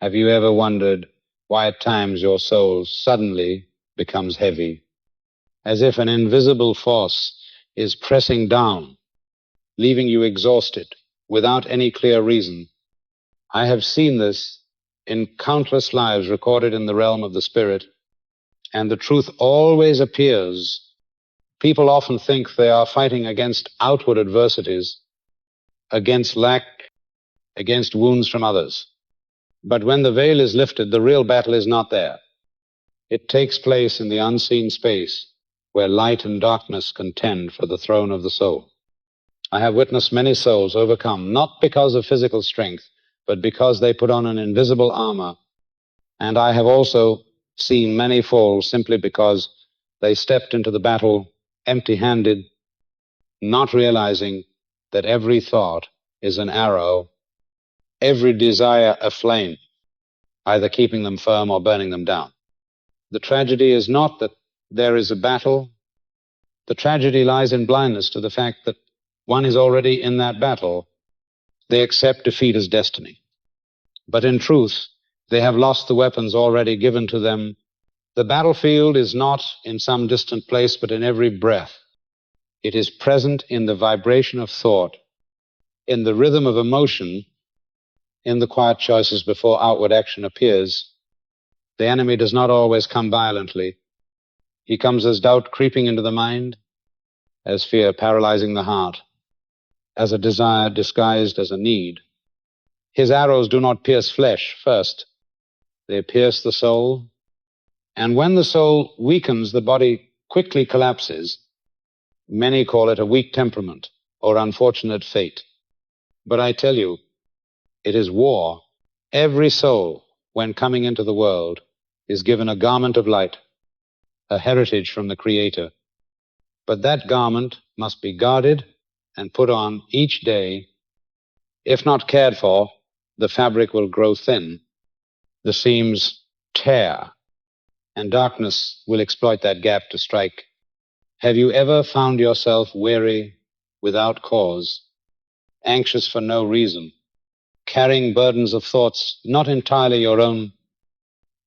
Have you ever wondered why at times your soul suddenly becomes heavy, as if an invisible force is pressing down, leaving you exhausted without any clear reason? I have seen this in countless lives recorded in the realm of the spirit, and the truth always appears. People often think they are fighting against outward adversities, against lack, against wounds from others. But when the veil is lifted, the real battle is not there. It takes place in the unseen space where light and darkness contend for the throne of the soul. I have witnessed many souls overcome, not because of physical strength, but because they put on an invisible armor. And I have also seen many fall simply because they stepped into the battle empty-handed, not realizing that every thought is an arrow, every desire a flame, either keeping them firm or burning them down. The tragedy is not that there is a battle. The tragedy lies in blindness to the fact that one is already in that battle. They accept defeat as destiny. But in truth, they have lost the weapons already given to them. The battlefield is not in some distant place, but in every breath. It is present in the vibration of thought, in the rhythm of emotion, in the quiet choices before outward action appears. The enemy does not always come violently. He comes as doubt creeping into the mind, as fear paralyzing the heart, as a desire disguised as a need. His arrows do not pierce flesh first. They pierce the soul. And when the soul weakens, the body quickly collapses. Many call it a weak temperament or unfortunate fate. But I tell you, it is war. Every soul, when coming into the world, is given a garment of light, a heritage from the Creator. But that garment must be guarded and put on each day. If not cared for, the fabric will grow thin, the seams tear, and darkness will exploit that gap to strike. Have you ever found yourself weary without cause, anxious for no reason, carrying burdens of thoughts not entirely your own?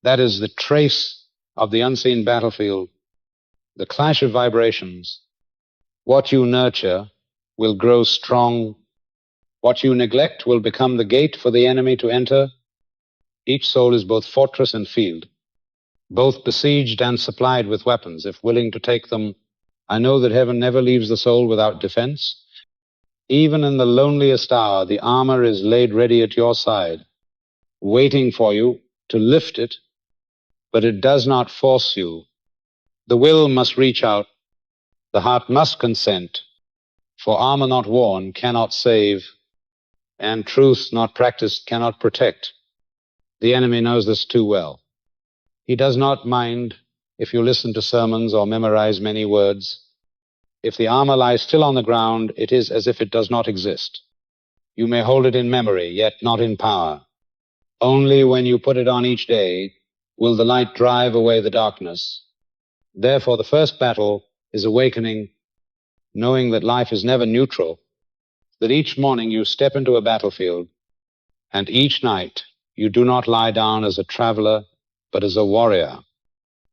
That is the trace of the unseen battlefield, the clash of vibrations. What you nurture will grow strong. What you neglect will become the gate for the enemy to enter. Each soul is both fortress and field, both besieged and supplied with weapons, if willing to take them. I know that heaven never leaves the soul without defense. Even in the loneliest hour, the armor is laid ready at your side, waiting for you to lift it, but it does not force you. The will must reach out. The heart must consent, for armor not worn cannot save, and truth not practiced cannot protect. The enemy knows this too well. He does not mind if you listen to sermons or memorize many words. If the armor lies still on the ground, it is as if it does not exist. You may hold it in memory, yet not in power. Only when you put it on each day will the light drive away the darkness. Therefore, the first battle is awakening, knowing that life is never neutral, that each morning you step into a battlefield, and each night you do not lie down as a traveler, but as a warrior,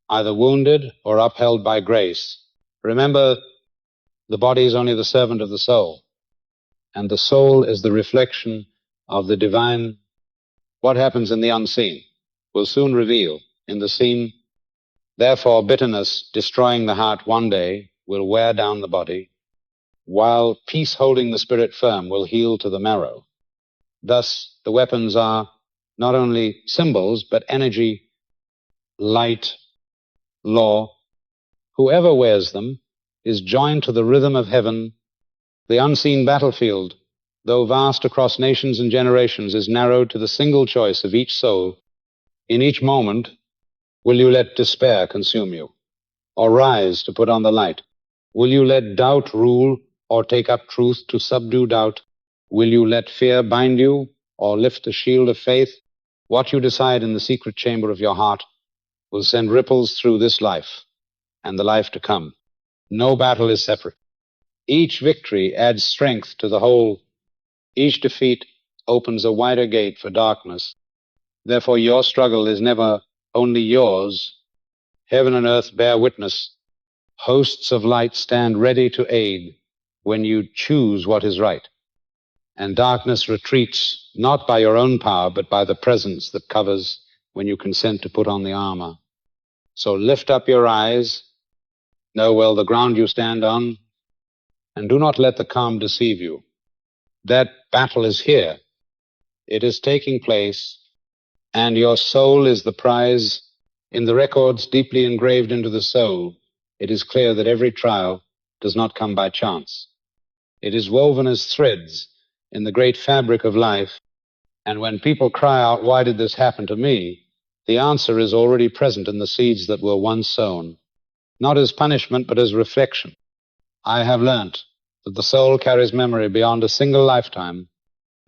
either wounded or upheld by grace. Remember, the body is only the servant of the soul, and the soul is the reflection of the divine. What happens in the unseen will soon reveal in the seen. Therefore, bitterness destroying the heart one day will wear down the body, while peace holding the spirit firm will heal to the marrow. Thus, the weapons are not only symbols, but energy, light, law. Whoever wears them is joined to the rhythm of heaven. The unseen battlefield, though vast across nations and generations, is narrowed to the single choice of each soul. In each moment, will you let despair consume you, or rise to put on the light? Will you let doubt rule, or take up truth to subdue doubt? Will you let fear bind you, or lift the shield of faith? What you decide in the secret chamber of your heart will send ripples through this life and the life to come. No battle is separate. Each victory adds strength to the whole. Each defeat opens a wider gate for darkness. Therefore, your struggle is never only yours. Heaven and earth bear witness. Hosts of light stand ready to aid when you choose what is right. And darkness retreats not by your own power, but by the presence that covers when you consent to put on the armor. So lift up your eyes, know well the ground you stand on, and do not let the calm deceive you. That battle is here. It is taking place, and your soul is the prize. In the records deeply engraved into the soul, it is clear that every trial does not come by chance. It is woven as threads in the great fabric of life, and when people cry out, "Why did this happen to me?" the answer is already present in the seeds that were once sown, not as punishment, but as reflection. I have learnt that the soul carries memory beyond a single lifetime.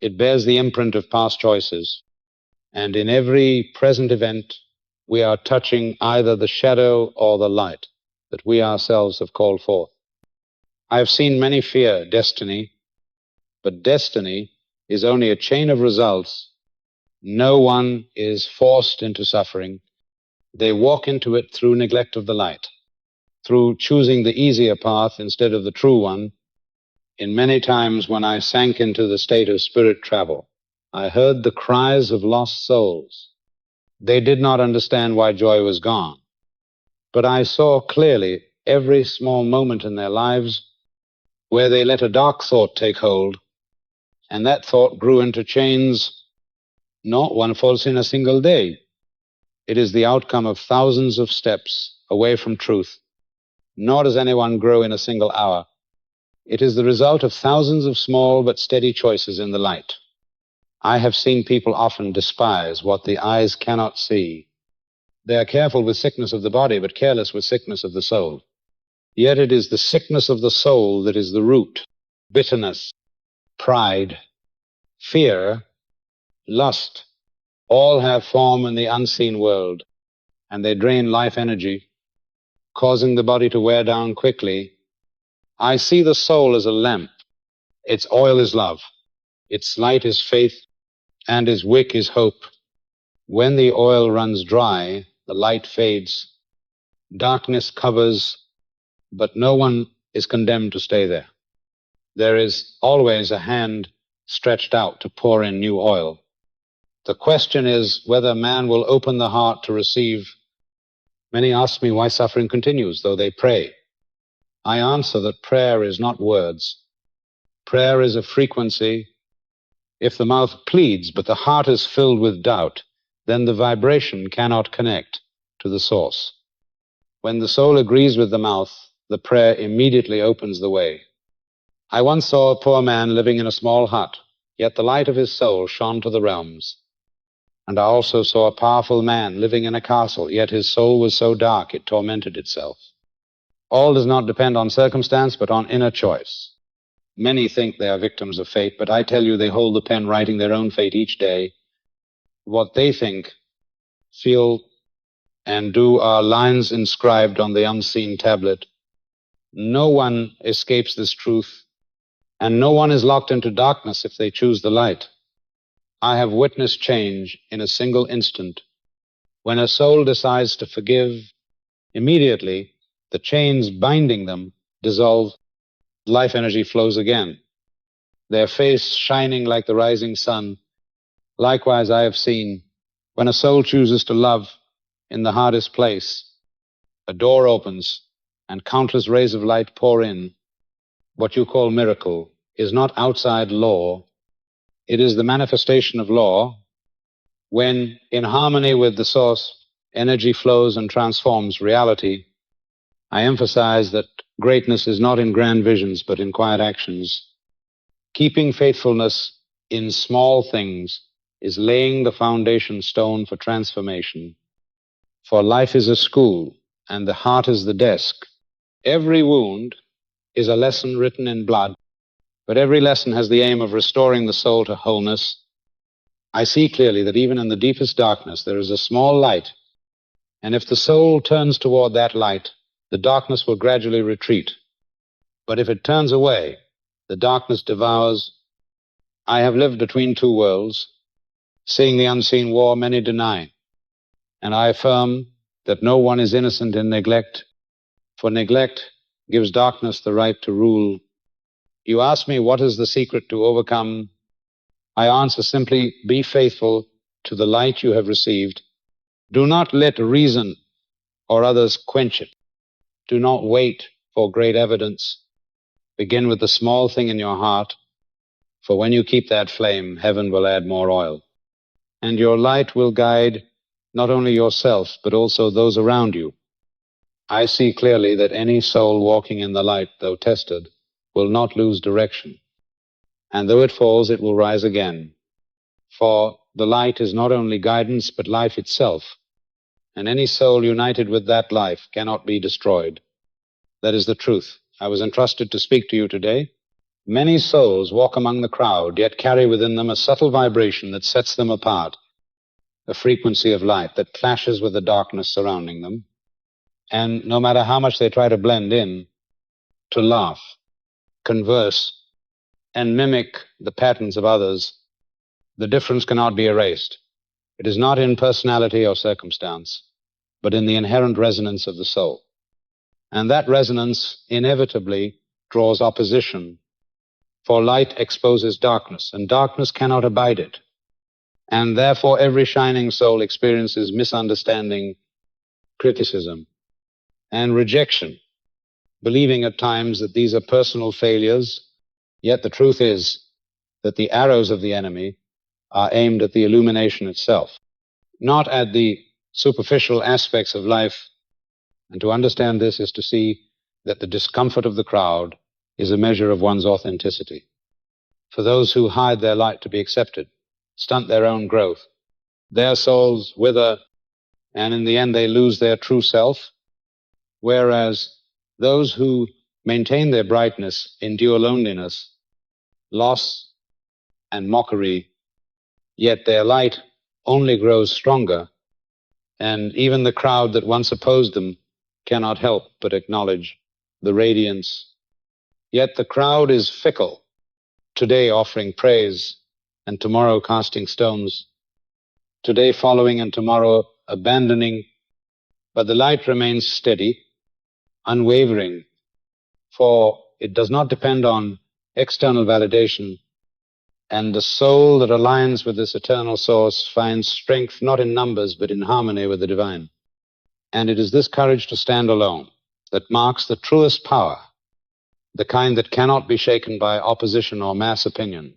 It bears the imprint of past choices, and in every present event, we are touching either the shadow or the light that we ourselves have called forth. I have seen many fear destiny, but destiny is only a chain of results. No one is forced into suffering. They walk into it through neglect of the light, through choosing the easier path instead of the true one. In many times when I sank into the state of spirit travel, I heard the cries of lost souls. They did not understand why joy was gone, but I saw clearly every small moment in their lives where they let a dark thought take hold, and that thought grew into chains. Not one falls in a single day. It is the outcome of thousands of steps away from truth. Nor does anyone grow in a single hour. It is the result of thousands of small but steady choices in the light. I have seen people often despise what the eyes cannot see. They are careful with sickness of the body, but careless with sickness of the soul. Yet it is the sickness of the soul that is the root. Bitterness, pride, fear, lust, all have form in the unseen world, and they drain life energy, causing the body to wear down quickly. I see the soul as a lamp. Its oil is love, its light is faith, and its wick is hope. When the oil runs dry, the light fades, darkness covers, but no one is condemned to stay there. There is always a hand stretched out to pour in new oil. The question is whether man will open the heart to receive. Many ask me why suffering continues, though they pray. I answer that prayer is not words. Prayer is a frequency. If the mouth pleads, but the heart is filled with doubt, then the vibration cannot connect to the source. When the soul agrees with the mouth, the prayer immediately opens the way. I once saw a poor man living in a small hut, yet the light of his soul shone to the realms. And I also saw a powerful man living in a castle, yet his soul was so dark it tormented itself. All does not depend on circumstance, but on inner choice. Many think they are victims of fate, but I tell you they hold the pen writing their own fate each day. What they think, feel, and do are lines inscribed on the unseen tablet. No one escapes this truth, and no one is locked into darkness if they choose the light. I have witnessed change in a single instant. When a soul decides to forgive, immediately the chains binding them dissolve. Life energy flows again, their face shining like the rising sun. Likewise, I have seen, when a soul chooses to love in the hardest place, a door opens and countless rays of light pour in. What you call miracle is not outside law. It is the manifestation of law. When, in harmony with the source, energy flows and transforms reality. I emphasize that greatness is not in grand visions, but in quiet actions. Keeping faithfulness in small things is laying the foundation stone for transformation. For life is a school, and the heart is the desk. Every wound is a lesson written in blood, but every lesson has the aim of restoring the soul to wholeness. I see clearly that even in the deepest darkness there is a small light, and if the soul turns toward that light, the darkness will gradually retreat. But if it turns away, the darkness devours. I have lived between two worlds. Seeing the unseen war, many deny, and I affirm that no one is innocent in neglect, for neglect gives darkness the right to rule. You ask me what is the secret to overcome. I answer simply, be faithful to the light you have received. Do not let reason or others quench it. Do not wait for great evidence. Begin with the small thing in your heart, for when you keep that flame, heaven will add more oil. And your light will guide not only yourself, but also those around you. I see clearly that any soul walking in the light, though tested, will not lose direction. And though it falls, it will rise again. For the light is not only guidance, but life itself. And any soul united with that life cannot be destroyed. That is the truth. I was entrusted to speak to you today. Many souls walk among the crowd, yet carry within them a subtle vibration that sets them apart, a frequency of light that clashes with the darkness surrounding them. And no matter how much they try to blend in, to laugh, converse, and mimic the patterns of others, the difference cannot be erased. It is not in personality or circumstance, but in the inherent resonance of the soul. And that resonance inevitably draws opposition, for light exposes darkness, and darkness cannot abide it. And therefore every shining soul experiences misunderstanding, criticism, and rejection, believing at times that these are personal failures. Yet the truth is that the arrows of the enemy are aimed at the illumination itself, not at the superficial aspects of life. And to understand this is to see that the discomfort of the crowd is a measure of one's authenticity. For those who hide their light to be accepted, stunt their own growth, their souls wither, and in the end they lose their true self, whereas those who maintain their brightness endure loneliness, loss, and mockery, yet their light only grows stronger, and even the crowd that once opposed them cannot help but acknowledge the radiance. Yet the crowd is fickle, today offering praise and tomorrow casting stones, today following and tomorrow abandoning, but the light remains steady, unwavering, for it does not depend on external validation, and the soul that aligns with this eternal source finds strength not in numbers but in harmony with the divine. And it is this courage to stand alone that marks the truest power, the kind that cannot be shaken by opposition or mass opinion.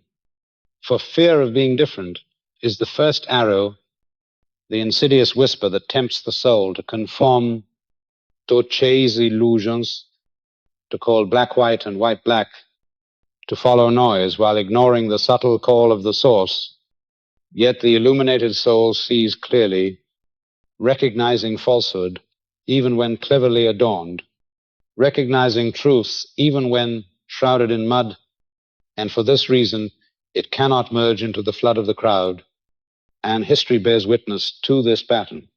For fear of being different is the first arrow, the insidious whisper that tempts the soul to conform to Cayce illusions, to call black white and white black, to follow noise while ignoring the subtle call of the source. Yet the illuminated soul sees clearly, recognizing falsehood even when cleverly adorned, recognizing truth even when shrouded in mud, and for this reason it cannot merge into the flood of the crowd, and history bears witness to this pattern.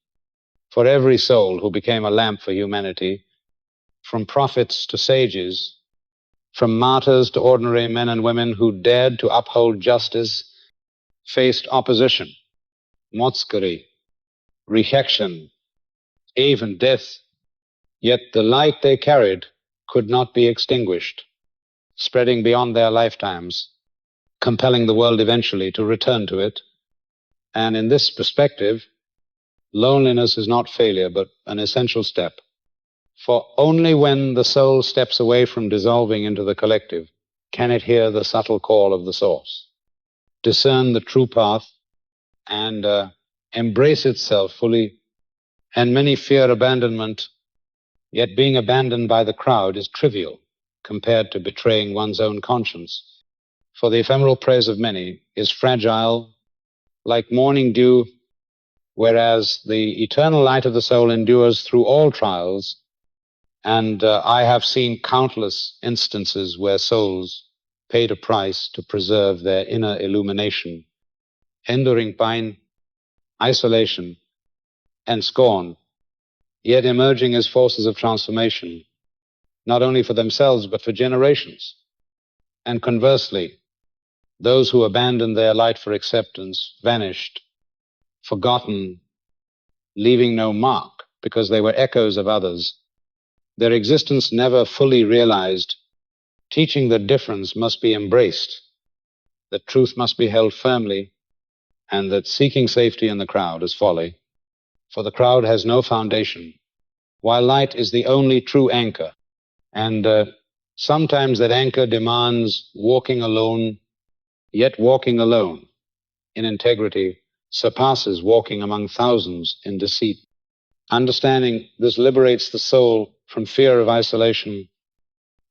For every soul who became a lamp for humanity, from prophets to sages, from martyrs to ordinary men and women who dared to uphold justice, faced opposition, mockery, rejection, even death. Yet the light they carried could not be extinguished, spreading beyond their lifetimes, compelling the world eventually to return to it. And in this perspective, loneliness is not failure, but an essential step. For only when the soul steps away from dissolving into the collective can it hear the subtle call of the source, discern the true path, and embrace itself fully. And many fear abandonment, yet being abandoned by the crowd is trivial compared to betraying one's own conscience. For the ephemeral praise of many is fragile, like morning dew, whereas the eternal light of the soul endures through all trials. And I have seen countless instances where souls paid a price to preserve their inner illumination, enduring pain, isolation, and scorn, yet emerging as forces of transformation, not only for themselves but for generations. And conversely, those who abandoned their light for acceptance vanished forgotten, leaving no mark, because they were echoes of others, their existence never fully realized, teaching that difference must be embraced, that truth must be held firmly, and that seeking safety in the crowd is folly, for the crowd has no foundation, while light is the only true anchor. And sometimes that anchor demands walking alone, yet walking alone in integrity surpasses walking among thousands in deceit. Understanding this liberates the soul from fear of isolation,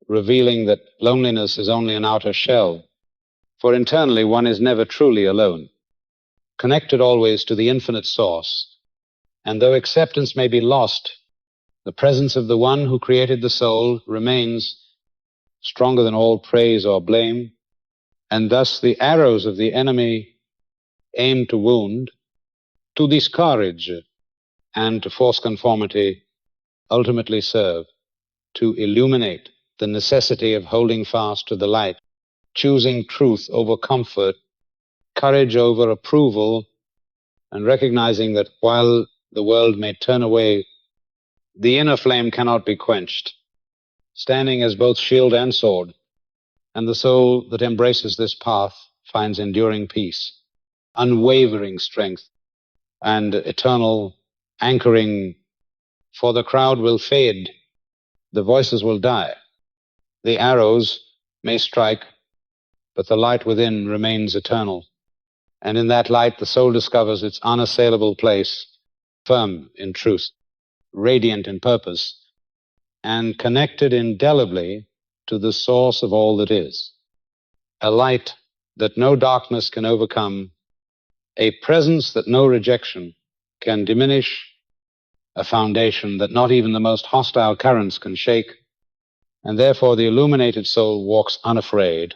revealing that loneliness is only an outer shell, for internally one is never truly alone, connected always to the infinite source. And though acceptance may be lost, the presence of the one who created the soul remains stronger than all praise or blame, and thus the arrows of the enemy aim to wound, to discourage, and to force conformity ultimately serve to illuminate the necessity of holding fast to the light, choosing truth over comfort, courage over approval, and recognizing that while the world may turn away, the inner flame cannot be quenched, standing as both shield and sword, and the soul that embraces this path finds enduring peace, unwavering strength, and eternal anchoring, for the crowd will fade, the voices will die, the arrows may strike, but the light within remains eternal. And in that light the soul discovers its unassailable place, firm in truth, radiant in purpose, and connected indelibly to the source of all that is. A light that no darkness can overcome, a presence that no rejection can diminish, a foundation that not even the most hostile currents can shake, and therefore the illuminated soul walks unafraid,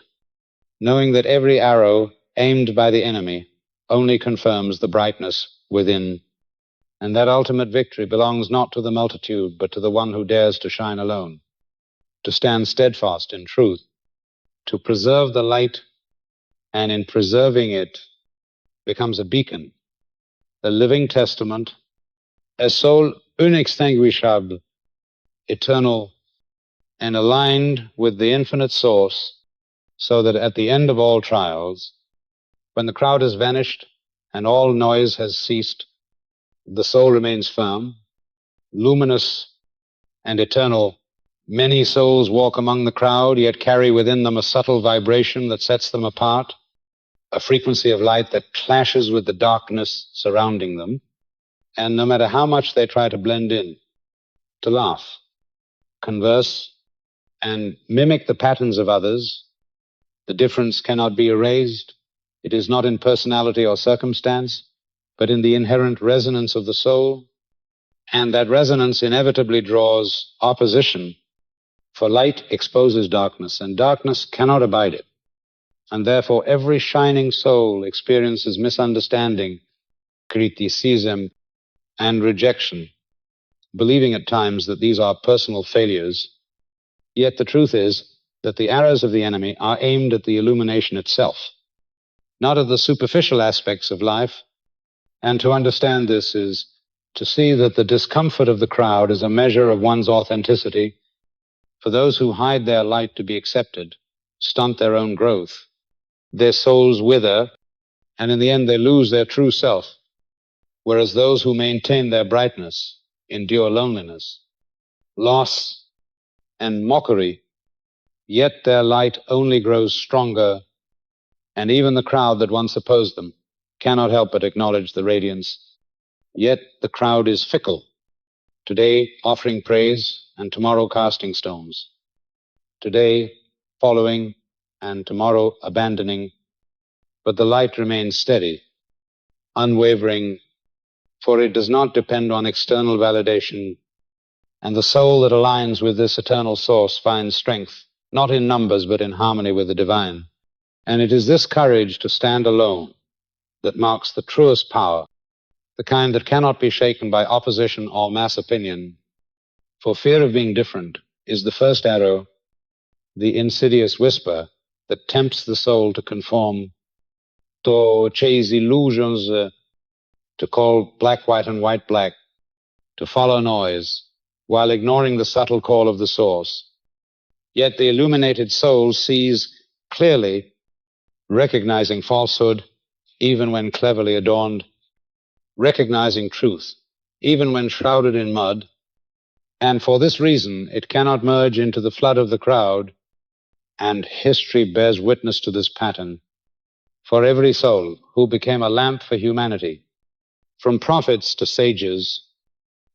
knowing that every arrow aimed by the enemy only confirms the brightness within, and that ultimate victory belongs not to the multitude, but to the one who dares to shine alone, to stand steadfast in truth, to preserve the light, and in preserving it becomes a beacon, a living testament, a soul inextinguishable, eternal, and aligned with the infinite source, so that at the end of all trials, when the crowd has vanished and all noise has ceased, the soul remains firm, luminous, and eternal. Many souls walk among the crowd, yet carry within them a subtle vibration that sets them apart, a frequency of light that clashes with the darkness surrounding them. And no matter how much they try to blend in, to laugh, converse, and mimic the patterns of others, the difference cannot be erased. It is not in personality or circumstance, but in the inherent resonance of the soul. And that resonance inevitably draws opposition, for light exposes darkness, and darkness cannot abide it. And therefore every shining soul experiences misunderstanding, criticism, and rejection, believing at times that these are personal failures. Yet the truth is that the arrows of the enemy are aimed at the illumination itself, not at the superficial aspects of life. And to understand this is to see that the discomfort of the crowd is a measure of one's authenticity. For those who hide their light to be accepted stunt their own growth. Their souls wither, and in the end they lose their true self, whereas those who maintain their brightness endure loneliness, loss, and mockery, yet their light only grows stronger, and even the crowd that once opposed them cannot help but acknowledge the radiance. Yet the crowd is fickle, today offering praise and tomorrow casting stones, today following and tomorrow abandoning, but the light remains steady, unwavering, for it does not depend on external validation, and the soul that aligns with this eternal source finds strength, not in numbers but in harmony with the divine. And it is this courage to stand alone that marks the truest power, the kind that cannot be shaken by opposition or mass opinion. For fear of being different is the first arrow, the insidious whisper that tempts the soul to conform, to chase illusions, to call black white and white black, to follow noise, while ignoring the subtle call of the source. Yet the illuminated soul sees clearly, recognizing falsehood, even when cleverly adorned, recognizing truth, even when shrouded in mud, and for this reason it cannot merge into the flood of the crowd, and history bears witness to this pattern. For every soul who became a lamp for humanity, from prophets to sages,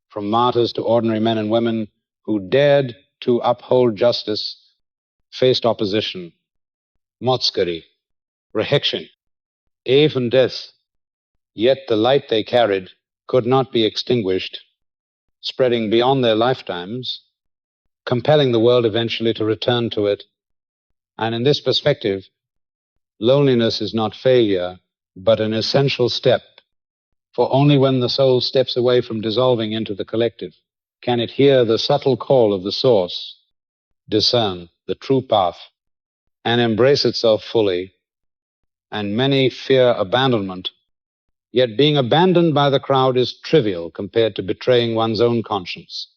from martyrs to ordinary men and women who dared to uphold justice, faced opposition, motskari, rejection, even death, yet the light they carried could not be extinguished, spreading beyond their lifetimes, compelling the world eventually to return to it. And in this perspective, loneliness is not failure, but an essential step. For only when the soul steps away from dissolving into the collective can it hear the subtle call of the source, discern the true path, and embrace itself fully. And many fear abandonment, yet being abandoned by the crowd is trivial compared to betraying one's own conscience.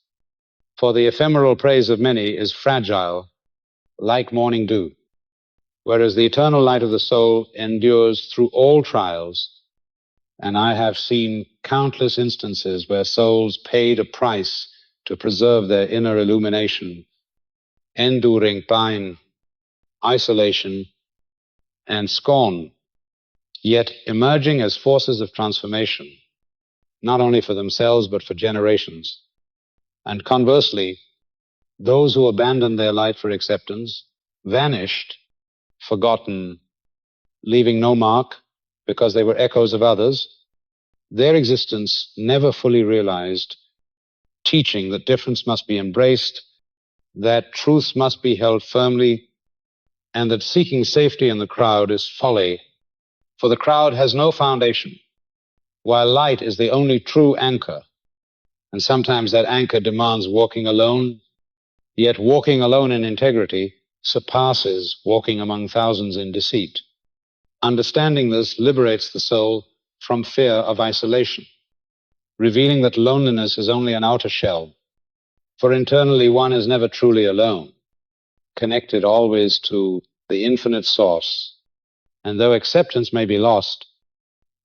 For the ephemeral praise of many is fragile, like morning dew, whereas the eternal light of the soul endures through all trials. And I have seen countless instances where souls paid a price to preserve their inner illumination, enduring pain, isolation, and scorn, yet emerging as forces of transformation, not only for themselves but for generations. And conversely, those who abandoned their light for acceptance, vanished, forgotten, leaving no mark because they were echoes of others, their existence never fully realized, teaching that difference must be embraced, that truth must be held firmly, and that seeking safety in the crowd is folly, for the crowd has no foundation, while light is the only true anchor. And sometimes that anchor demands walking alone, yet walking alone in integrity surpasses walking among thousands in deceit. Understanding this liberates the soul from fear of isolation, revealing that loneliness is only an outer shell, for internally one is never truly alone, connected always to the infinite source. And though acceptance may be lost,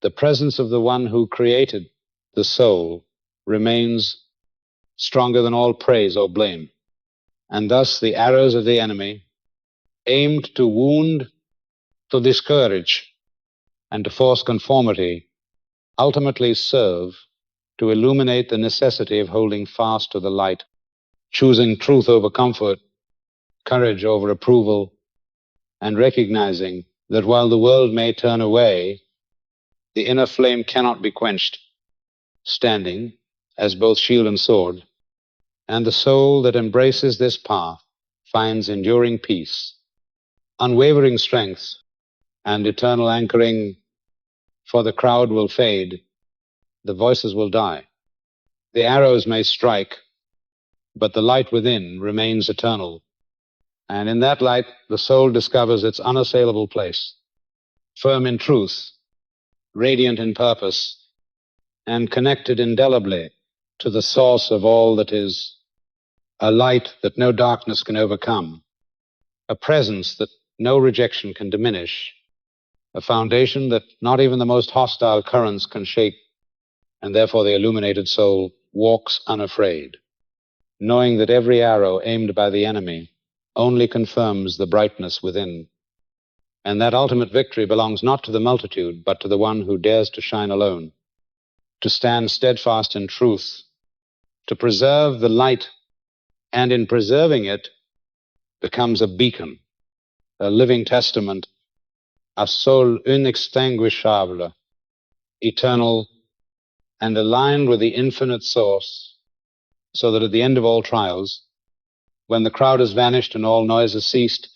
the presence of the one who created the soul remains stronger than all praise or blame. And thus the arrows of the enemy, aimed to wound, to discourage, and to force conformity, ultimately serve to illuminate the necessity of holding fast to the light, choosing truth over comfort, courage over approval, and recognizing that while the world may turn away, the inner flame cannot be quenched, standing as both shield and sword. And the soul that embraces this path finds enduring peace, unwavering strength, and eternal anchoring. For the crowd will fade, the voices will die, the arrows may strike, but the light within remains eternal. And in that light, the soul discovers its unassailable place, firm in truth, radiant in purpose, and connected indelibly to the source of all that is, a light that no darkness can overcome, a presence that no rejection can diminish, a foundation that not even the most hostile currents can shake, and therefore the illuminated soul walks unafraid, knowing that every arrow aimed by the enemy only confirms the brightness within, and that ultimate victory belongs not to the multitude, but to the one who dares to shine alone, to stand steadfast in truth, to preserve the light, and in preserving it becomes a beacon, a living testament, a soul inextinguishable, eternal, and aligned with the infinite source, so that at the end of all trials, when the crowd has vanished and all noise has ceased,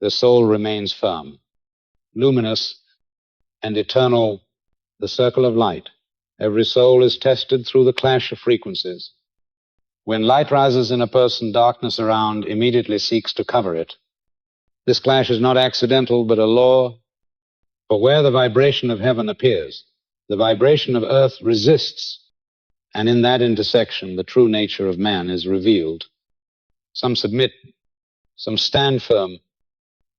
the soul remains firm, luminous and eternal, the circle of light. Every soul is tested through the clash of frequencies. When light rises in a person, darkness around immediately seeks to cover it. This clash is not accidental, but a law, for where the vibration of heaven appears, The vibration of earth resists, and in that intersection the true nature of man is revealed. Some submit, some stand firm.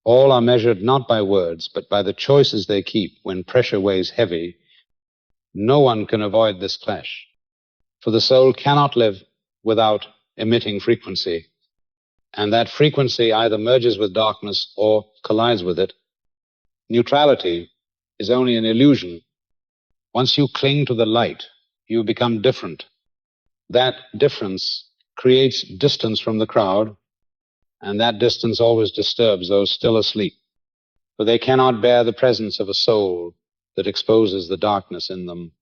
All are measured not by words, but by the choices they keep when pressure weighs heavy. No one can avoid this clash, for the soul cannot live without emitting frequency, and that frequency either merges with darkness or collides with it. Neutrality is only an illusion. Once you cling to the light, you become different. That difference creates distance from the crowd, and that distance always disturbs those still asleep, for they cannot bear the presence of a soul that exposes the darkness in them.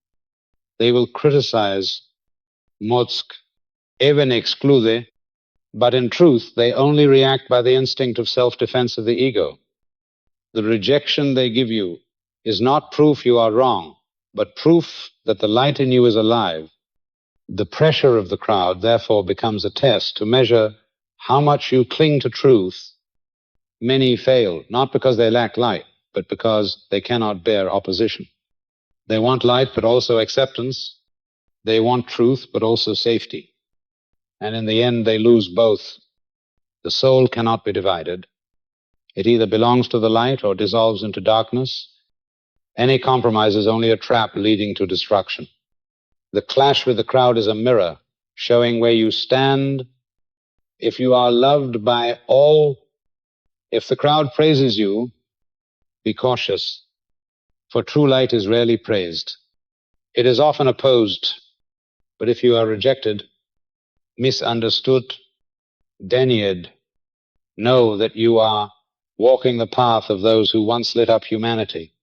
They will criticize Motsk, even exclude, but in truth they only react by the instinct of self-defense of the ego. The rejection they give you is not proof you are wrong, but proof that the light in you is alive. The pressure of the crowd, therefore, becomes a test to measure how much you cling to truth. Many fail, not because they lack light, but because they cannot bear opposition. They want light, but also acceptance. They want truth, but also safety. And in the end, they lose both. The soul cannot be divided. It either belongs to the light or dissolves into darkness. Any compromise is only a trap leading to destruction. The clash with the crowd is a mirror showing where you stand. If you are loved by all, if the crowd praises you, be cautious, for true light is rarely praised. It is often opposed, but if you are rejected, misunderstood, denied, know that you are walking the path of those who once lit up humanity.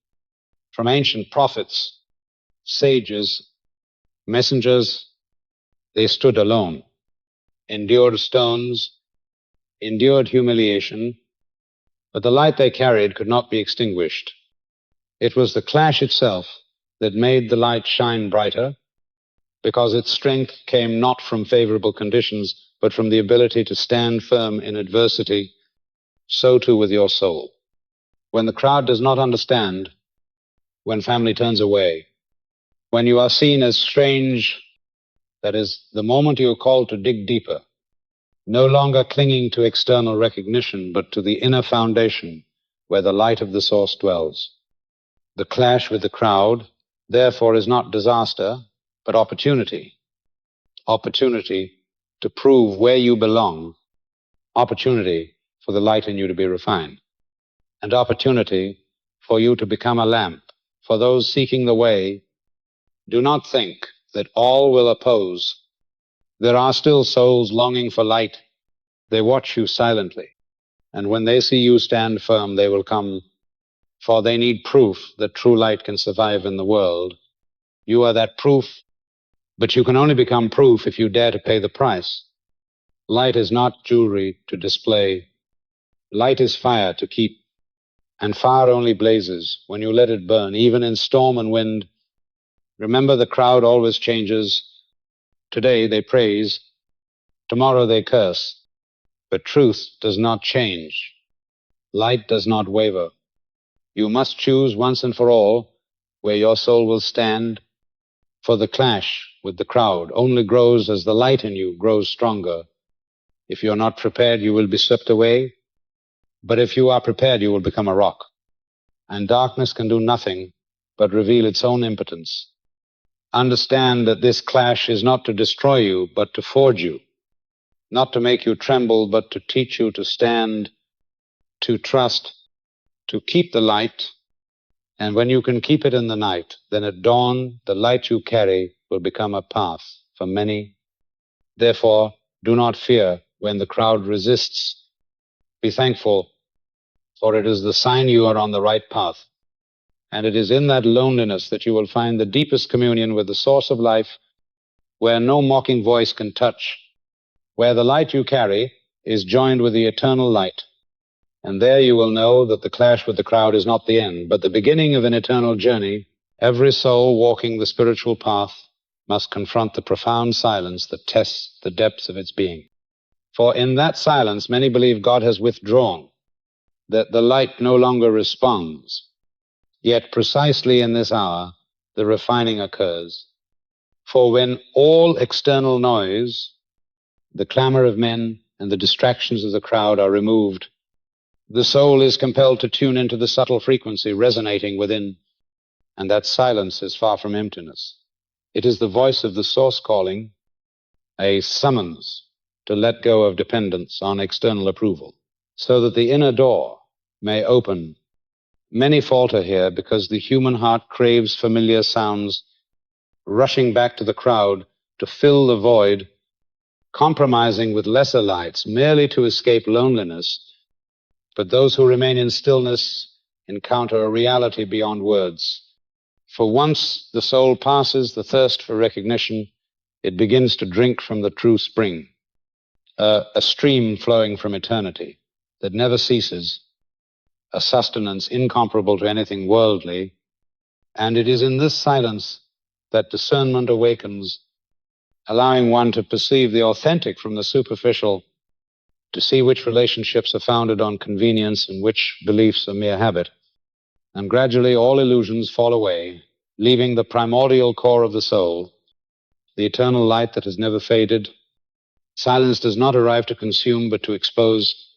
From ancient prophets, sages, messengers, they stood alone, endured stones, endured humiliation, but the light they carried could not be extinguished. It was the clash itself that made the light shine brighter, because its strength came not from favorable conditions, but from the ability to stand firm in adversity. So too with your soul. When the crowd does not understand, when family turns away, when you are seen as strange, that is, the moment you are called to dig deeper, no longer clinging to external recognition, but to the inner foundation where the light of the source dwells. The clash with the crowd, therefore, is not disaster, but opportunity. Opportunity to prove where you belong, opportunity for the light in you to be refined, and opportunity for you to become a lamp. For those seeking the way, do not think that all will oppose. There are still souls longing for light. They watch you silently, and when they see you stand firm, they will come, for they need proof that true light can survive in the world. You are that proof, but you can only become proof if you dare to pay the price. Light is not jewelry to display. Light is fire to keep, and fire only blazes when you let it burn, even in storm and wind. Remember, the crowd always changes. Today they praise, tomorrow they curse, but truth does not change. Light does not waver. You must choose once and for all where your soul will stand, for the clash with the crowd only grows as the light in you grows stronger. If you are not prepared, you will be swept away, but if you are prepared, you will become a rock. And darkness can do nothing but reveal its own impotence. Understand that this clash is not to destroy you, but to forge you, not to make you tremble, but to teach you to stand, to trust, to keep the light. And when you can keep it in the night, then at dawn, the light you carry will become a path for many. Therefore, do not fear when the crowd resists. Be thankful, for it is the sign you are on the right path. And it is in that loneliness that you will find the deepest communion with the source of life, where no mocking voice can touch, where the light you carry is joined with the eternal light. And there you will know that the clash with the crowd is not the end, but the beginning of an eternal journey. Every soul walking the spiritual path must confront the profound silence that tests the depths of its being. For in that silence, many believe God has withdrawn, that the light no longer responds. Yet precisely in this hour, the refining occurs. For when all external noise, the clamor of men and the distractions of the crowd are removed, the soul is compelled to tune into the subtle frequency resonating within, and that silence is far from emptiness. It is the voice of the source calling, a summons to let go of dependence on external approval, so that the inner door may open. Many falter here because the human heart craves familiar sounds, rushing back to the crowd to fill the void, compromising with lesser lights merely to escape loneliness. But those who remain in stillness encounter a reality beyond words. For once the soul passes the thirst for recognition, it begins to drink from the true spring, a stream flowing from eternity that never ceases, a sustenance incomparable to anything worldly. And it is in this silence that discernment awakens, allowing one to perceive the authentic from the superficial, to see which relationships are founded on convenience and which beliefs are mere habit. And gradually all illusions fall away, leaving the primordial core of the soul, the eternal light that has never faded. Silence does not arrive to consume, but to expose,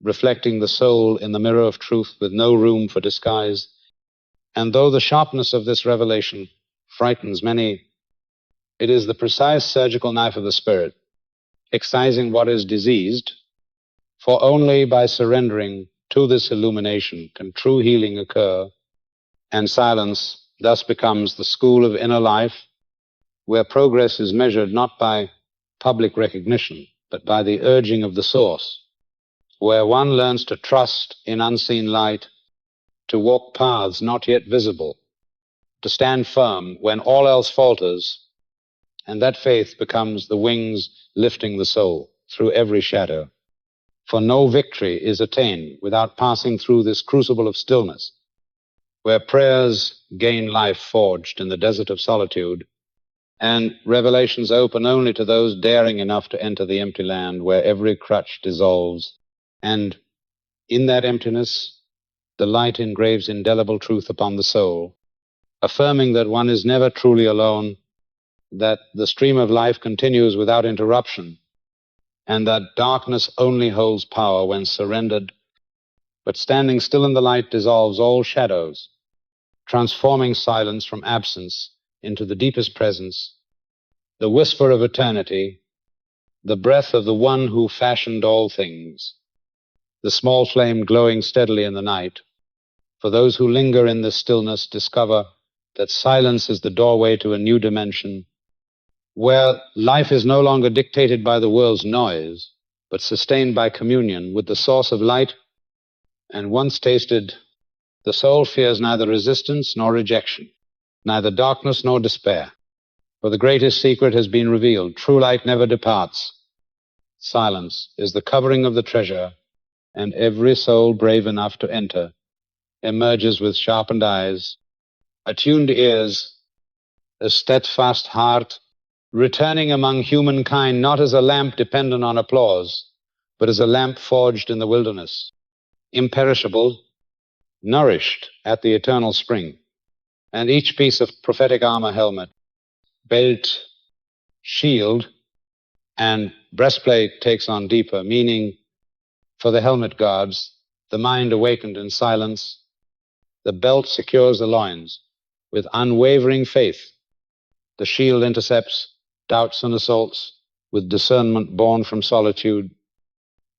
reflecting the soul in the mirror of truth with no room for disguise. And though the sharpness of this revelation frightens many, it is the precise surgical knife of the spirit, excising what is diseased, for only by surrendering to this illumination can true healing occur, and silence thus becomes the school of inner life, where progress is measured not by public recognition, but by the urging of the source, where one learns to trust in unseen light, to walk paths not yet visible, to stand firm when all else falters, and that faith becomes the wings lifting the soul through every shadow. For no victory is attained without passing through this crucible of stillness, where prayers gain life forged in the desert of solitude, and revelations open only to those daring enough to enter the empty land where every crutch dissolves. And in that emptiness, the light engraves indelible truth upon the soul, affirming that one is never truly alone, that the stream of life continues without interruption, and that darkness only holds power when surrendered, but standing still in the light dissolves all shadows, transforming silence from absence into the deepest presence, the whisper of eternity, the breath of the one who fashioned all things, the small flame glowing steadily in the night. For those who linger in this stillness discover that silence is the doorway to a new dimension, where life is no longer dictated by the world's noise, but sustained by communion with the source of light. And once tasted, the soul fears neither resistance nor rejection, neither darkness nor despair. For the greatest secret has been revealed. True light never departs. Silence is the covering of the treasure, and every soul brave enough to enter emerges with sharpened eyes, attuned ears, a steadfast heart, returning among humankind not as a lamp dependent on applause, but as a lamp forged in the wilderness, imperishable, nourished at the eternal spring. And each piece of prophetic armor, helmet, belt, shield, and breastplate takes on deeper meaning. For the helmet guards the mind awakened in silence. The belt secures the loins with unwavering faith. The shield intercepts doubts and assaults with discernment born from solitude.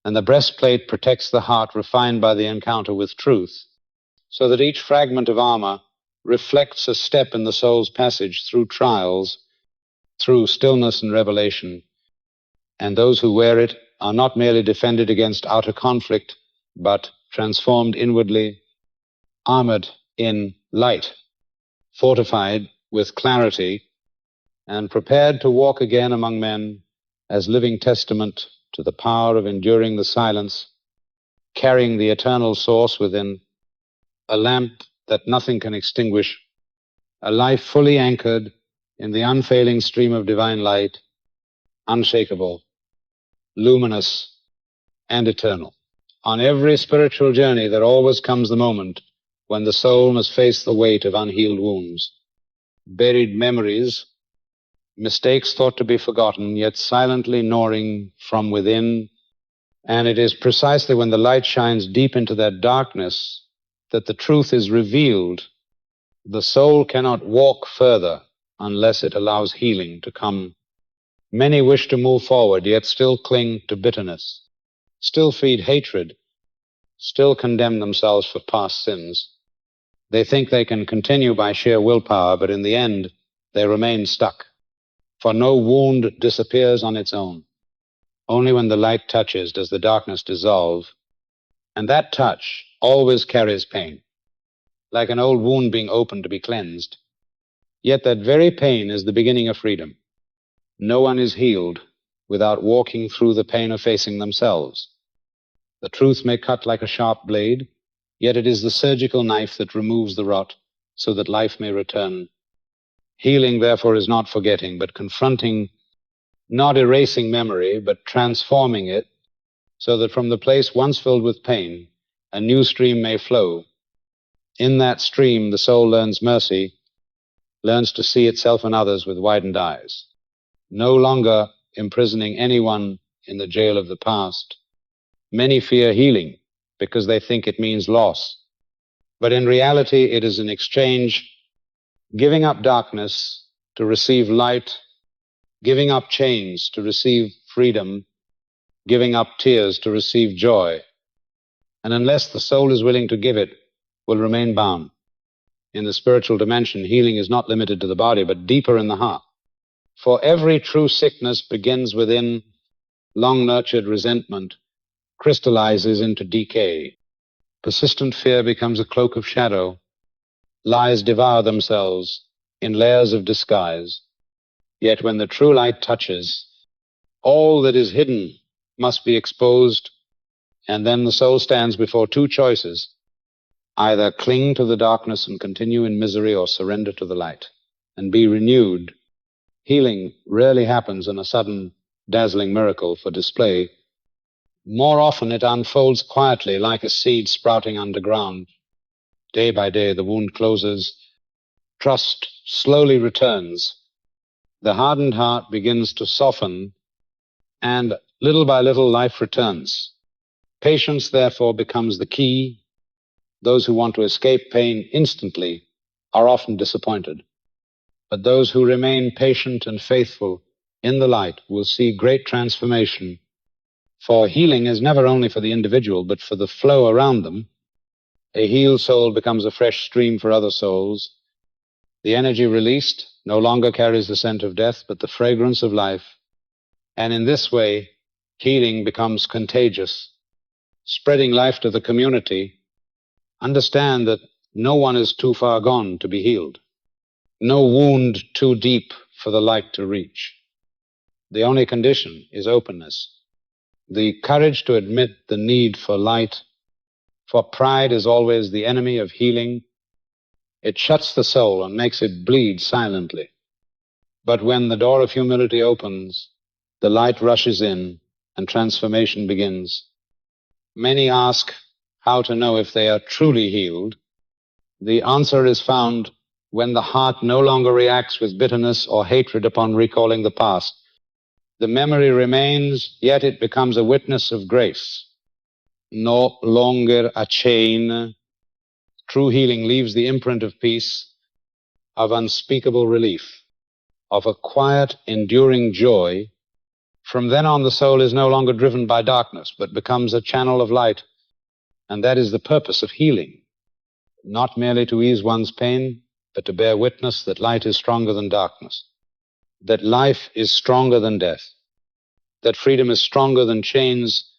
And the breastplate protects the heart refined by the encounter with truth, so that each fragment of armor reflects a step in the soul's passage through trials, through stillness and revelation. And those who wear it are not merely defended against outer conflict, but transformed inwardly, armored in light, fortified with clarity, and prepared to walk again among men as living testament to the power of enduring the silence, carrying the eternal source within, a lamp that nothing can extinguish, a life fully anchored in the unfailing stream of divine light, unshakable, luminous, and eternal. On every spiritual journey, there always comes the moment when the soul must face the weight of unhealed wounds, buried memories, mistakes thought to be forgotten, yet silently gnawing from within. And it is precisely when the light shines deep into that darkness that the truth is revealed. The soul cannot walk further unless it allows healing to come. Many wish to move forward, yet still cling to bitterness, still feed hatred, still condemn themselves for past sins. They think they can continue by sheer willpower, but in the end, they remain stuck. For no wound disappears on its own. Only when the light touches does the darkness dissolve, and that touch always carries pain, like an old wound being opened to be cleansed. Yet that very pain is the beginning of freedom. No one is healed without walking through the pain of facing themselves. The truth may cut like a sharp blade, yet it is the surgical knife that removes the rot so that life may return. Healing, therefore, is not forgetting, but confronting, not erasing memory, but transforming it so that from the place once filled with pain, a new stream may flow. In that stream, the soul learns mercy, learns to see itself and others with widened eyes, no longer imprisoning anyone in the jail of the past. Many fear healing because they think it means loss. But in reality, it is an exchange, giving up darkness to receive light, giving up chains to receive freedom, giving up tears to receive joy. And unless the soul is willing to give it, will remain bound. In the spiritual dimension, healing is not limited to the body, but deeper in the heart. For every true sickness begins within. Long-nurtured resentment crystallizes into decay. Persistent fear becomes a cloak of shadow. Lies devour themselves in layers of disguise. Yet when the true light touches, all that is hidden must be exposed, and then the soul stands before two choices: either cling to the darkness and continue in misery, or surrender to the light and be renewed. Healing rarely happens in a sudden, dazzling miracle for display. More often it unfolds quietly, like a seed sprouting underground. Day by day the wound closes, trust slowly returns, the hardened heart begins to soften, and little by little life returns. Patience, therefore, becomes the key. Those who want to escape pain instantly are often disappointed. But those who remain patient and faithful in the light will see great transformation. For healing is never only for the individual, but for the flow around them. A healed soul becomes a fresh stream for other souls. The energy released no longer carries the scent of death, but the fragrance of life. And in this way, healing becomes contagious, spreading life to the community. Understand that no one is too far gone to be healed, no wound too deep for the light to reach. The only condition is openness, the courage to admit the need for light, for pride is always the enemy of healing. It shuts the soul and makes it bleed silently. But when the door of humility opens, the light rushes in and transformation begins. Many ask how to know if they are truly healed. The answer is found when the heart no longer reacts with bitterness or hatred upon recalling the past. The memory remains, yet it becomes a witness of grace, no longer a chain. True healing leaves the imprint of peace, of unspeakable relief, of a quiet, enduring joy. From then on, the soul is no longer driven by darkness, but becomes a channel of light. And that is the purpose of healing, not merely to ease one's pain, but to bear witness that light is stronger than darkness, that life is stronger than death, that freedom is stronger than chains,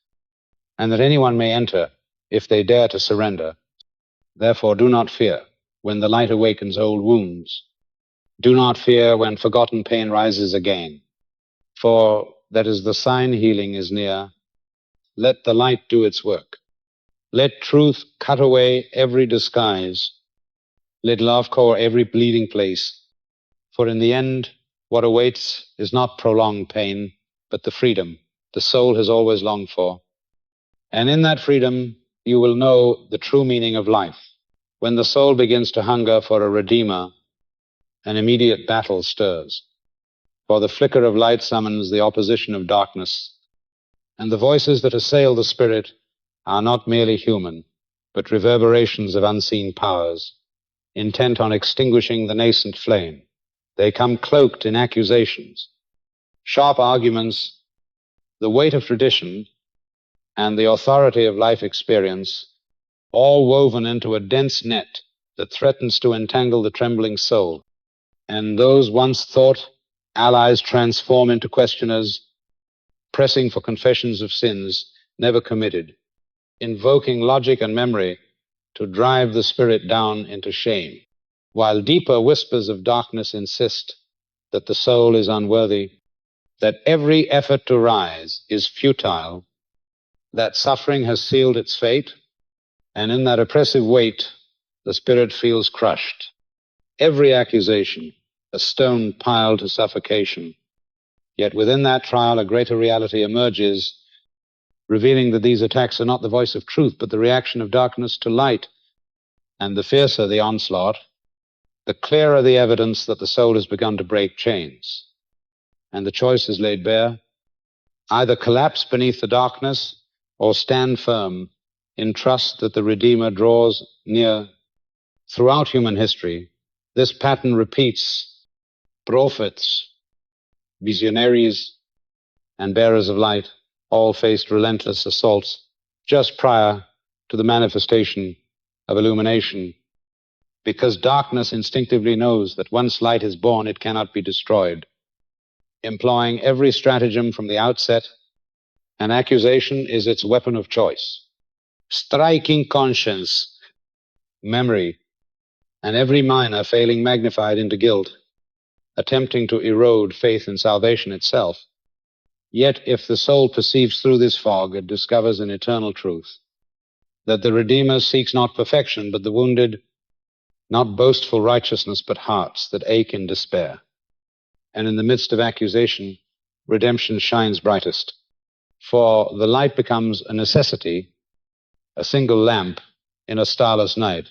and that anyone may enter if they dare to surrender. Therefore, do not fear when the light awakens old wounds. Do not fear when forgotten pain rises again, for that is the sign healing is near. Let the light do its work. Let truth cut away every disguise. Let love cover every bleeding place. For in the end, what awaits is not prolonged pain, but the freedom the soul has always longed for. And in that freedom, you will know the true meaning of life. When the soul begins to hunger for a redeemer, an immediate battle stirs. For the flicker of light summons the opposition of darkness, and the voices that assail the spirit are not merely human, but reverberations of unseen powers, intent on extinguishing the nascent flame. They come cloaked in accusations, sharp arguments, the weight of tradition, and the authority of life experience, all woven into a dense net that threatens to entangle the trembling soul. And those once thought allies transform into questioners, pressing for confessions of sins never committed, invoking logic and memory to drive the spirit down into shame, while deeper whispers of darkness insist that the soul is unworthy, that every effort to rise is futile, that suffering has sealed its fate, and in that oppressive weight the spirit feels crushed. Every accusation, a stone piled to suffocation. Yet within that trial a greater reality emerges, revealing that these attacks are not the voice of truth, but the reaction of darkness to light. And the fiercer the onslaught, the clearer the evidence that the soul has begun to break chains. And the choice is laid bare: either collapse beneath the darkness or stand firm in trust that the Redeemer draws near. Throughout human history, this pattern repeats. Prophets, visionaries, and bearers of light all faced relentless assaults just prior to the manifestation of illumination, because darkness instinctively knows that once light is born, it cannot be destroyed. Employing every stratagem from the outset, an accusation is its weapon of choice, striking conscience, memory, and every minor failing magnified into guilt, attempting to erode faith in salvation itself. Yet if the soul perceives through this fog, it discovers an eternal truth, that the Redeemer seeks not perfection, but the wounded, not boastful righteousness, but hearts that ache in despair. And in the midst of accusation, redemption shines brightest, for the light becomes a necessity, a single lamp in a starless night.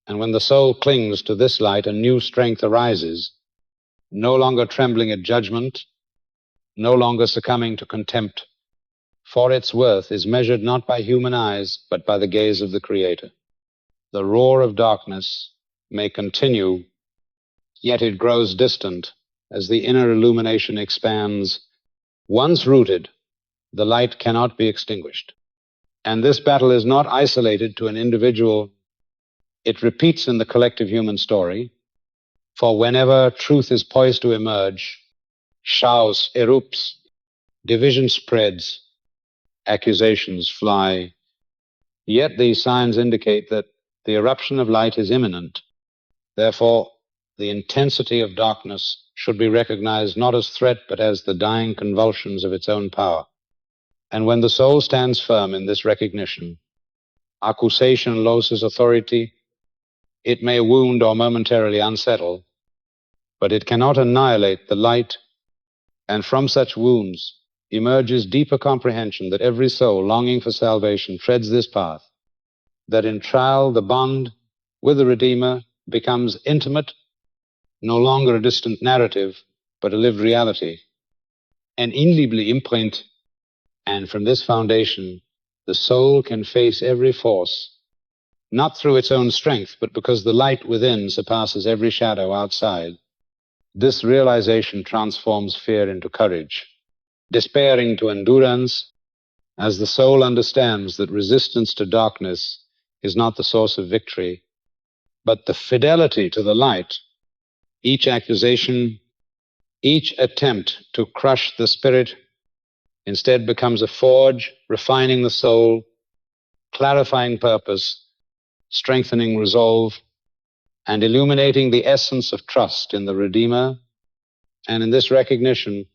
And when the soul clings to this light, a new strength arises, no longer trembling at judgment, no longer succumbing to contempt, for its worth is measured not by human eyes, but by the gaze of the Creator. The roar of darkness may continue, yet it grows distant as the inner illumination expands. Once rooted, the light cannot be extinguished. And this battle is not isolated to an individual. It repeats in the collective human story, for whenever truth is poised to emerge, chaos erupts, division spreads, accusations fly. Yet these signs indicate that the eruption of light is imminent. Therefore, the intensity of darkness should be recognized not as threat, but as the dying convulsions of its own power. And when the soul stands firm in this recognition, accusation loses authority. It may wound or momentarily unsettle, but it cannot annihilate the light, and from such wounds emerges deeper comprehension that every soul longing for salvation treads this path, that in trial the bond with the Redeemer becomes intimate, no longer a distant narrative, but a lived reality, an indelibly imprint. And from this foundation, the soul can face every force, not through its own strength, but because the light within surpasses every shadow outside. This realization transforms fear into courage, despair into endurance, as the soul understands that resistance to darkness is not the source of victory, but the fidelity to the light. Each accusation, each attempt to crush the spirit, instead becomes a forge, refining the soul, clarifying purpose, strengthening resolve, and illuminating the essence of trust in the Redeemer. And in this recognition,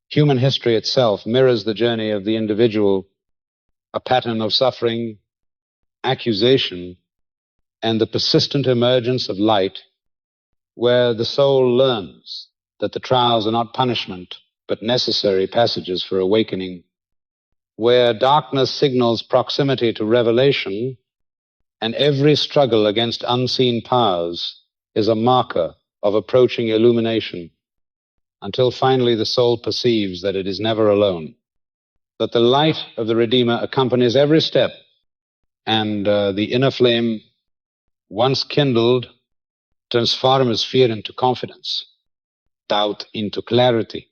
human history itself mirrors the journey of the individual, a pattern of suffering, accusation, and the persistent emergence of light, where the soul learns that the trials are not punishment, but necessary passages for awakening, where darkness signals proximity to revelation, and every struggle against unseen powers is a marker of approaching illumination, until finally the soul perceives that it is never alone, that the light of the Redeemer accompanies every step, and the inner flame, once kindled, transforms fear into confidence, doubt into clarity,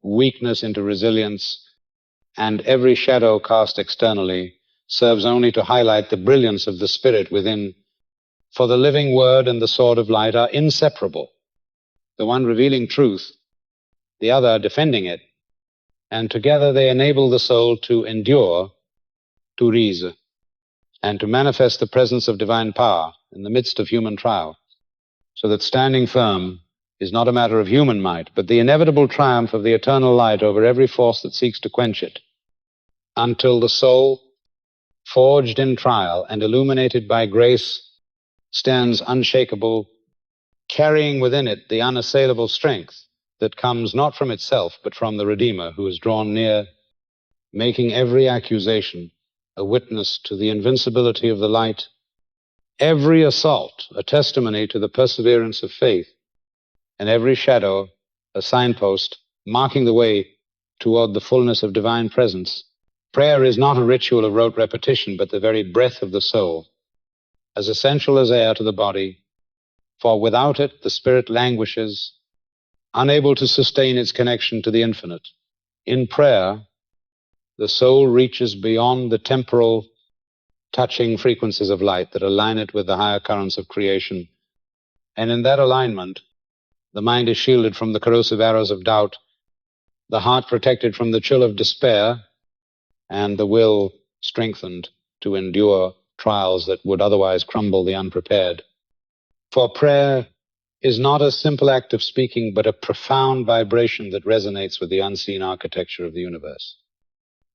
weakness into resilience, and every shadow cast externally serves only to highlight the brilliance of the spirit within. For the living word and the sword of light are inseparable, the one revealing truth, the other defending it, and together they enable the soul to endure, to rise, and to manifest the presence of divine power in the midst of human trial, so that standing firm is not a matter of human might, but the inevitable triumph of the eternal light over every force that seeks to quench it, until the soul, forged in trial and illuminated by grace, stands unshakable, carrying within it the unassailable strength that comes not from itself, but from the Redeemer who is drawn near, making every accusation a witness to the invincibility of the light, every assault a testimony to the perseverance of faith, and every shadow a signpost marking the way toward the fullness of divine presence. Prayer is not a ritual of rote repetition, but the very breath of the soul, as essential as air to the body, for without it the spirit languishes, unable to sustain its connection to the infinite. In prayer, the soul reaches beyond the temporal, touching frequencies of light that align it with the higher currents of creation, and in that alignment, the mind is shielded from the corrosive arrows of doubt, the heart protected from the chill of despair, and the will strengthened to endure trials that would otherwise crumble the unprepared. For prayer is not a simple act of speaking, but a profound vibration that resonates with the unseen architecture of the universe.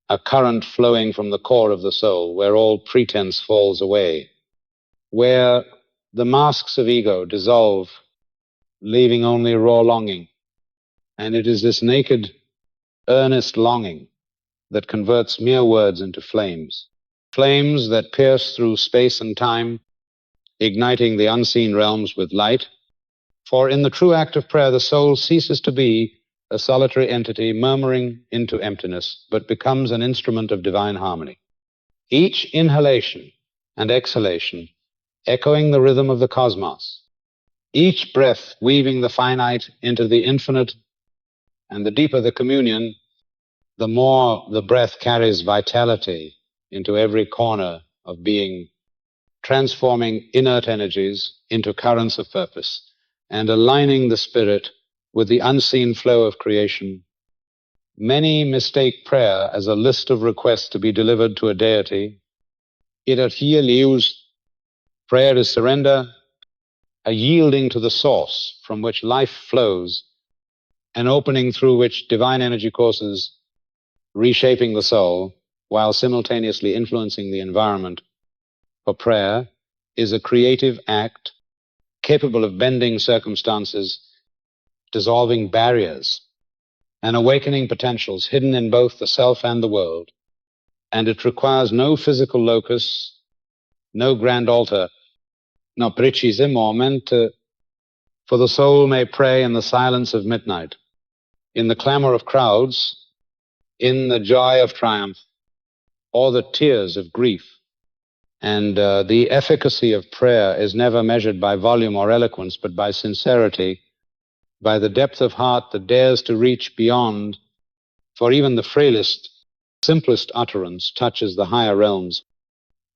A current flowing from the core of the soul, where all pretense falls away, where the masks of ego dissolve, leaving only raw longing. And it is this naked, earnest longing that converts mere words into flames, flames that pierce through space and time, igniting the unseen realms with light. For in the true act of prayer, the soul ceases to be a solitary entity murmuring into emptiness, but becomes an instrument of divine harmony. Each inhalation and exhalation echoing the rhythm of the cosmos, each breath weaving the finite into the infinite, and the deeper the communion, the more the breath carries vitality into every corner of being, transforming inert energies into currents of purpose and aligning the spirit with the unseen flow of creation. Many mistake prayer as a list of requests to be delivered to a deity. It hier lius, prayer is surrender, a yielding to the source from which life flows, an opening through which divine energy courses, reshaping the soul while simultaneously influencing the environment. For prayer is a creative act capable of bending circumstances, dissolving barriers, and awakening potentials hidden in both the self and the world. And it requires no physical locus, no grand altar, no precise moment, for the soul may pray in the silence of midnight, in the clamor of crowds, in the joy of triumph, or the tears of grief. And the efficacy of prayer is never measured by volume or eloquence, but by sincerity, by the depth of heart that dares to reach beyond, for even the frailest, simplest utterance touches the higher realms,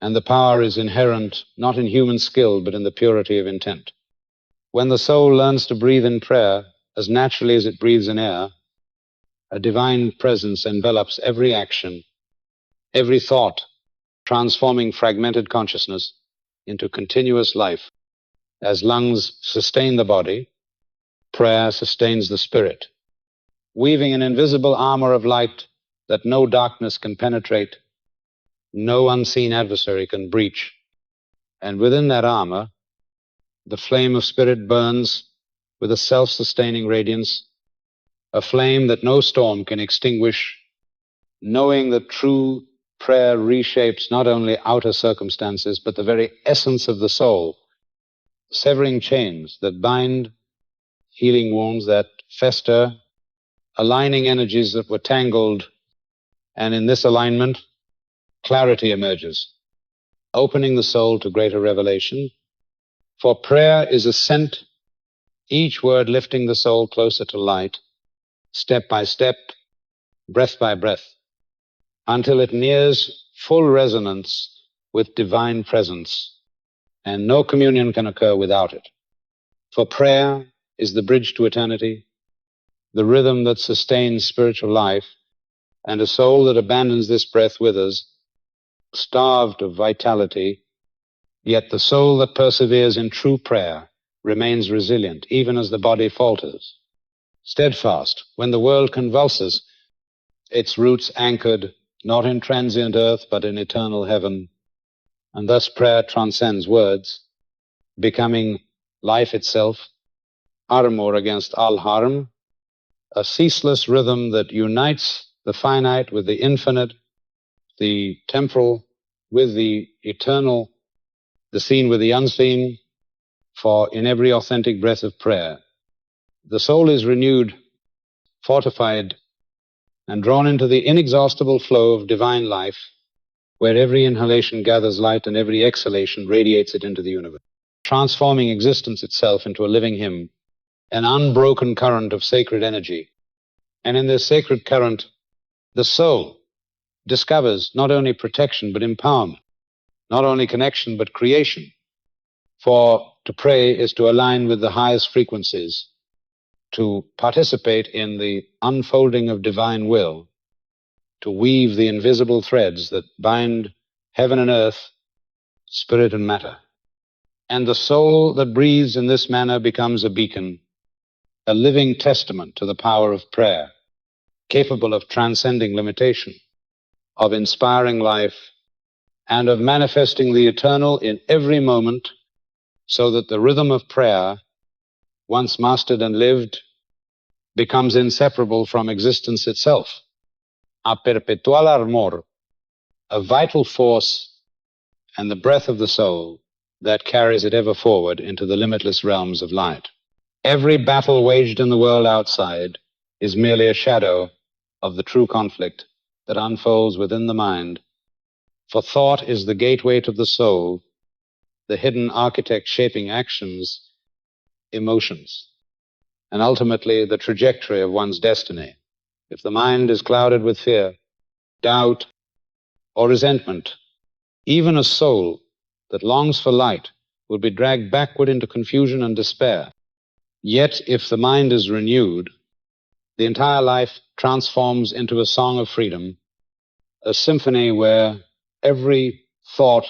and the power is inherent not in human skill, but in the purity of intent. When the soul learns to breathe in prayer as naturally as it breathes in air, a divine presence envelops every action, every thought, transforming fragmented consciousness into continuous life. As lungs sustain the body, prayer sustains the spirit, weaving an invisible armor of light that no darkness can penetrate, no unseen adversary can breach. And within that armor, the flame of spirit burns with a self-sustaining radiance, a flame that no storm can extinguish, knowing that true prayer reshapes not only outer circumstances, but the very essence of the soul, severing chains that bind healing wounds that fester, aligning energies that were tangled, and in this alignment, clarity emerges, opening the soul to greater revelation. For prayer is ascent, each word lifting the soul closer to light, step by step, breath by breath, until it nears full resonance with divine presence, and no communion can occur without it. For prayer is the bridge to eternity, the rhythm that sustains spiritual life, and a soul that abandons this breath withers, starved of vitality, yet the soul that perseveres in true prayer remains resilient, even as the body falters. Steadfast, when the world convulses, its roots anchored not in transient earth, but in eternal heaven. And thus prayer transcends words, becoming life itself, armor against all harm, a ceaseless rhythm that unites the finite with the infinite, the temporal with the eternal, the seen with the unseen, for in every authentic breath of prayer, the soul is renewed, fortified, and drawn into the inexhaustible flow of divine life, where every inhalation gathers light and every exhalation radiates it into the universe, transforming existence itself into a living hymn, an unbroken current of sacred energy. And in this sacred current, the soul discovers not only protection but empowerment, not only connection but creation. For to pray is to align with the highest frequencies, to participate in the unfolding of divine will, to weave the invisible threads that bind heaven and earth, spirit and matter. And the soul that breathes in this manner becomes a beacon, a living testament to the power of prayer, capable of transcending limitation, of inspiring life, and of manifesting the eternal in every moment, so that the rhythm of prayer, once mastered and lived, becomes inseparable from existence itself, a perpetual armor, a vital force and the breath of the soul that carries it ever forward into the limitless realms of light. Every battle waged in the world outside is merely a shadow of the true conflict that unfolds within the mind, for thought is the gateway to the soul, the hidden architect shaping actions, emotions, and ultimately the trajectory of one's destiny. If the mind is clouded with fear, doubt, or resentment, even a soul that longs for light will be dragged backward into confusion and despair. Yet if the mind is renewed, the entire life transforms into a song of freedom, a symphony where every thought,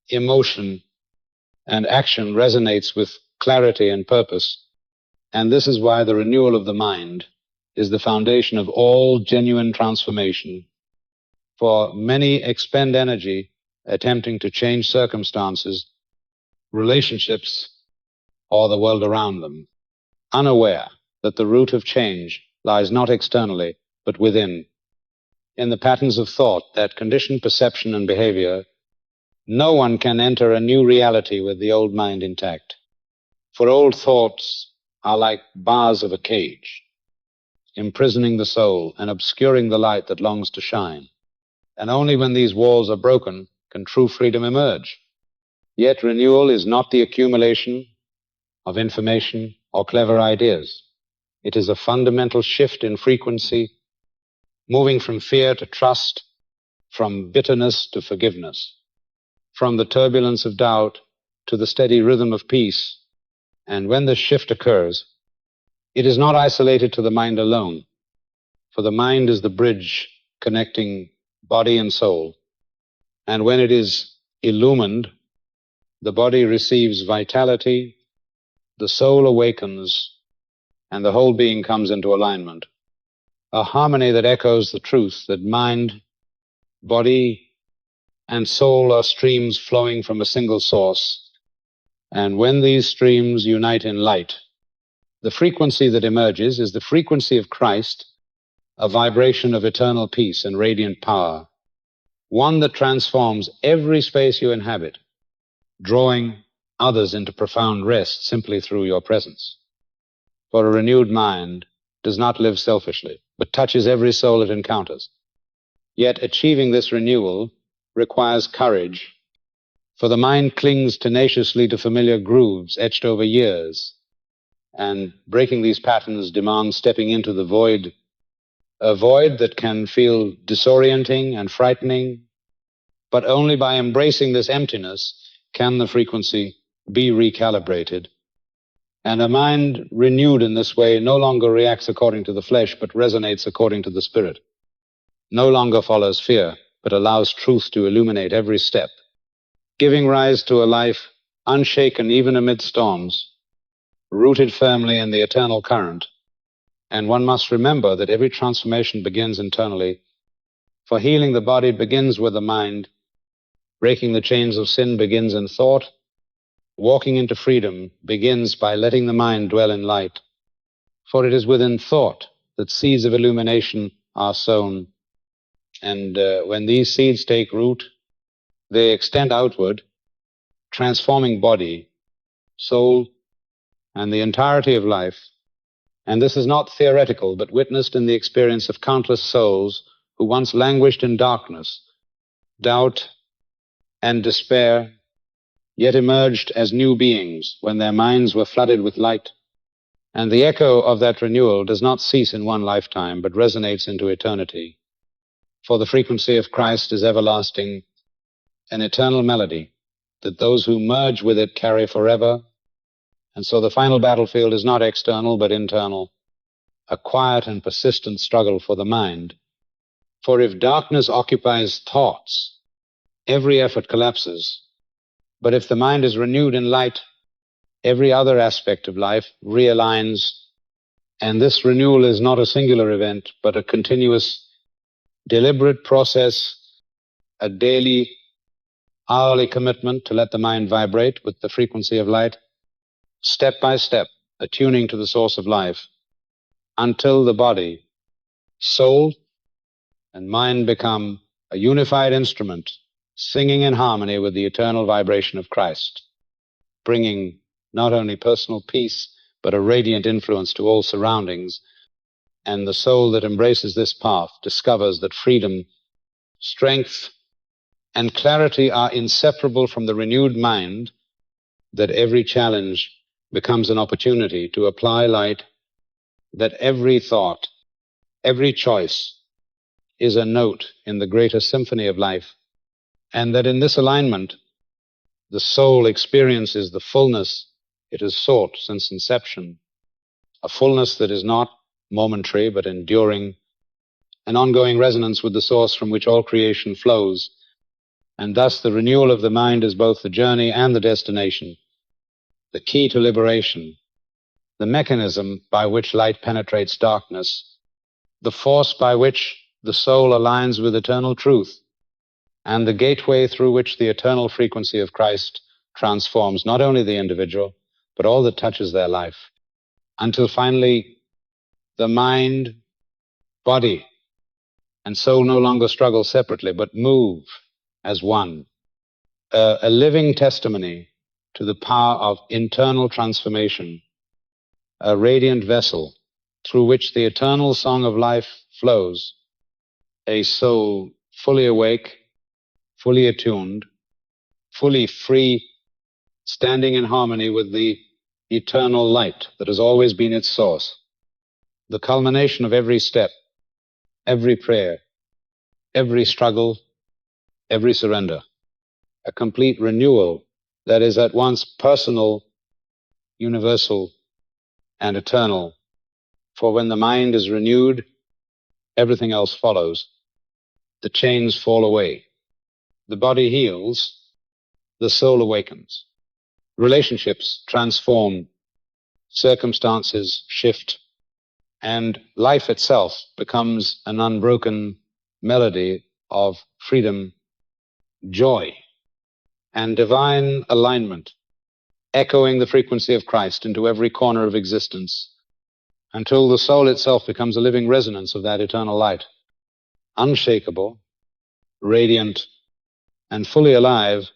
emotion, and action resonates with clarity and purpose. And this is why the renewal of the mind is the foundation of all genuine transformation. For many expend energy attempting to change circumstances, relationships, or the world around them, unaware that the root of change lies not externally, but within. In the patterns of thought that condition perception and behavior, no one can enter a new reality with the old mind intact. For old thoughts are like bars of a cage, imprisoning the soul and obscuring the light that longs to shine. And only when these walls are broken can true freedom emerge. Yet renewal is not the accumulation of information or clever ideas. It is a fundamental shift in frequency, moving from fear to trust, from bitterness to forgiveness, from the turbulence of doubt to the steady rhythm of peace. And when this shift occurs, it is not isolated to the mind alone, for the mind is the bridge connecting body and soul. And when it is illumined, the body receives vitality, the soul awakens, and the whole being comes into alignment. A harmony that echoes the truth that mind, body, and soul are streams flowing from a single source. And when these streams unite in light, the frequency that emerges is the frequency of Christ, a vibration of eternal peace and radiant power, one that transforms every space you inhabit, drawing others into profound rest simply through your presence. For a renewed mind does not live selfishly, but touches every soul it encounters. Yet achieving this renewal requires courage, for the mind clings tenaciously to familiar grooves etched over years, and breaking these patterns demands stepping into the void, a void that can feel disorienting and frightening, but only by embracing this emptiness can the frequency be recalibrated. And a mind renewed in this way no longer reacts according to the flesh, but resonates according to the spirit. No longer follows fear, but allows truth to illuminate every step, giving rise to a life unshaken even amid storms, rooted firmly in the eternal current. And one must remember that every transformation begins internally, for healing the body begins with the mind, breaking the chains of sin begins in thought, walking into freedom begins by letting the mind dwell in light. For it is within thought that seeds of illumination are sown, and when these seeds take root, they extend outward, transforming body, soul, and the entirety of life. And this is not theoretical, but witnessed in the experience of countless souls who once languished in darkness, doubt, and despair, yet emerged as new beings when their minds were flooded with light. And the echo of that renewal does not cease in one lifetime, but resonates into eternity. For the frequency of Christ is everlasting, an eternal melody that those who merge with it carry forever. And so the final battlefield is not external, but internal, a quiet and persistent struggle for the mind. For if darkness occupies thoughts, every effort collapses. But if the mind is renewed in light, every other aspect of life realigns. And this renewal is not a singular event, but a continuous, deliberate process, a daily, hourly commitment to let the mind vibrate with the frequency of light, step by step, attuning to the source of life, until the body, soul, and mind become a unified instrument, singing in harmony with the eternal vibration of Christ, bringing not only personal peace, but a radiant influence to all surroundings. And the soul that embraces this path discovers that freedom, strength, and clarity are inseparable from the renewed mind, that every challenge becomes an opportunity to apply light, that every thought, every choice is a note in the greater symphony of life, and that in this alignment, the soul experiences the fullness it has sought since inception, a fullness that is not momentary but enduring, an ongoing resonance with the source from which all creation flows. And thus the renewal of the mind is both the journey and the destination, the key to liberation, the mechanism by which light penetrates darkness, the force by which the soul aligns with eternal truth, and the gateway through which the eternal frequency of Christ transforms not only the individual, but all that touches their life, until finally the mind, body, and soul no longer struggle separately, but move as one, a living testimony to the power of internal transformation, a radiant vessel through which the eternal song of life flows, a soul fully awake, fully attuned, fully free, standing in harmony with the eternal light that has always been its source. The culmination of every step, every prayer, every struggle, every surrender, a complete renewal that is at once personal, universal, and eternal. For when the mind is renewed, everything else follows. The chains fall away. The body heals. The soul awakens. Relationships transform. Circumstances shift. And life itself becomes an unbroken melody of freedom, joy, and divine alignment, echoing the frequency of Christ into every corner of existence, until the soul itself becomes a living resonance of that eternal light, unshakable, radiant, and fully alive